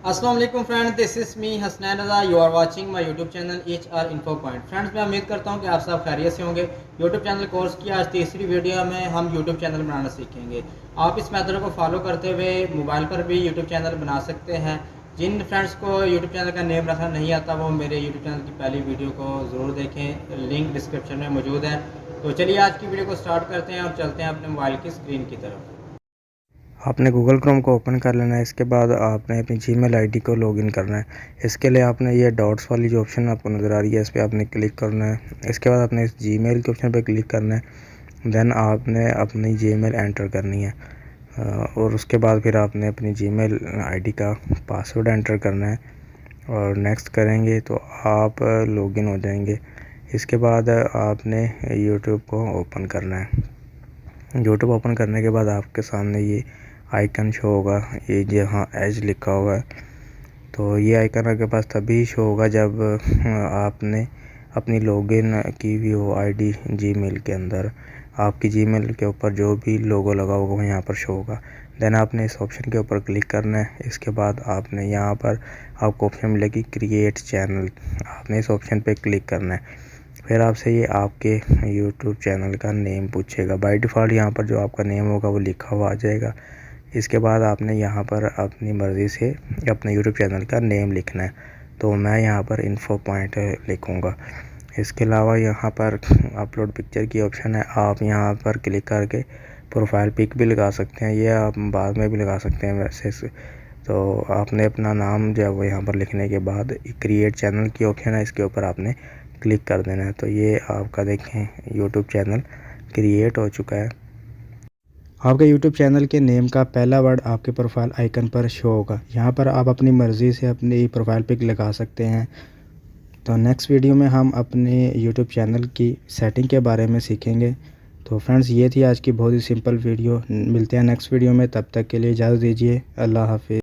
अस्सलाम वालेकुम friends, this is me Hasnain Raza. You are watching my YouTube channel HR info point. Friends, मैं उम्मीद करता हूं कि आप सब खैरियत से होंगे। यूट्यूब चैनल कोर्स की आज तीसरी वीडियो में हम यूट्यूब चैनल बनाना सीखेंगे। आप इस मेथड को फॉलो करते हुए मोबाइल पर भी यूट्यूब चैनल बना सकते हैं। जिन फ्रेंड्स को यूट्यूब चैनल का नेम रखना नहीं आता वो मेरे यूट्यूब चैनल की पहली वीडियो को ज़रूर देखें, लिंक डिस्क्रिप्शन में मौजूद है। तो चलिए आज की वीडियो को स्टार्ट करते हैं और चलते हैं अपने मोबाइल की स्क्रीन की तरफ। आपने गूगल क्रोम को ओपन कर लेना है। इसके बाद आपने अपनी जीमेल आईडी को लॉगिन करना है। इसके लिए आपने ये डॉट्स वाली जो ऑप्शन आपको नज़र आ रही है इस पर आपने क्लिक करना है। इसके बाद आपने इस जीमेल के ऑप्शन पर क्लिक करना है। देन आपने अपनी जीमेल एंटर करनी है और उसके बाद फिर आपने अपनी जीमेल आईडी का पासवर्ड एंटर करना है और नेक्स्ट करेंगे तो आप लॉगिन हो जाएंगे। इसके बाद आपने यूट्यूब को ओपन करना है। यूट्यूब ओपन करने के बाद आपके सामने ये आइकन शो होगा, ये जहाँ एज लिखा हुआ है। तो ये आइकन आपके पास तभी शो होगा जब आपने अपनी लॉगिन की हुई हो आईडी जीमेल के अंदर। आपकी जीमेल के ऊपर जो भी लोगो लगा होगा वो यहाँ पर शो होगा। देन आपने इस ऑप्शन के ऊपर क्लिक करना है। इसके बाद आपने यहाँ पर आपको ऑप्शन मिलेगी क्रिएट चैनल, आपने इस ऑप्शन पे क्लिक करना है। फिर आपसे ये आपके यूट्यूब चैनल का नेम पूछेगा। बाय डिफ़ॉल्ट यहाँ पर जो आपका नेम होगा वो लिखा हुआ आ जाएगा। इसके बाद आपने यहाँ पर अपनी मर्ज़ी से अपने यूट्यूब चैनल का नेम लिखना है। तो मैं यहाँ पर इन्फो पॉइंट लिखूँगा। इसके अलावा यहाँ पर अपलोड पिक्चर की ऑप्शन है, आप यहाँ पर क्लिक करके प्रोफाइल पिक भी लगा सकते हैं, ये आप बाद में भी लगा सकते हैं वैसे। तो आपने अपना नाम जो है वो यहाँ पर लिखने के बाद क्रिएट चैनल की ऑप्शन है, इसके ऊपर आपने क्लिक कर देना है। तो ये आपका देखें यूट्यूब चैनल क्रिएट हो चुका है। आपके यूट्यूब चैनल के नेम का पहला वर्ड आपके प्रोफाइल आइकन पर शो होगा। यहाँ पर आप अपनी मर्ज़ी से अपनी प्रोफाइल पिक लगा सकते हैं। तो नेक्स्ट वीडियो में हम अपने यूट्यूब चैनल की सेटिंग के बारे में सीखेंगे। तो फ्रेंड्स, ये थी आज की बहुत ही सिंपल वीडियो। मिलते हैं नेक्स्ट वीडियो में, तब तक के लिए इजाज़त दीजिए। अल्लाह हाफिज़।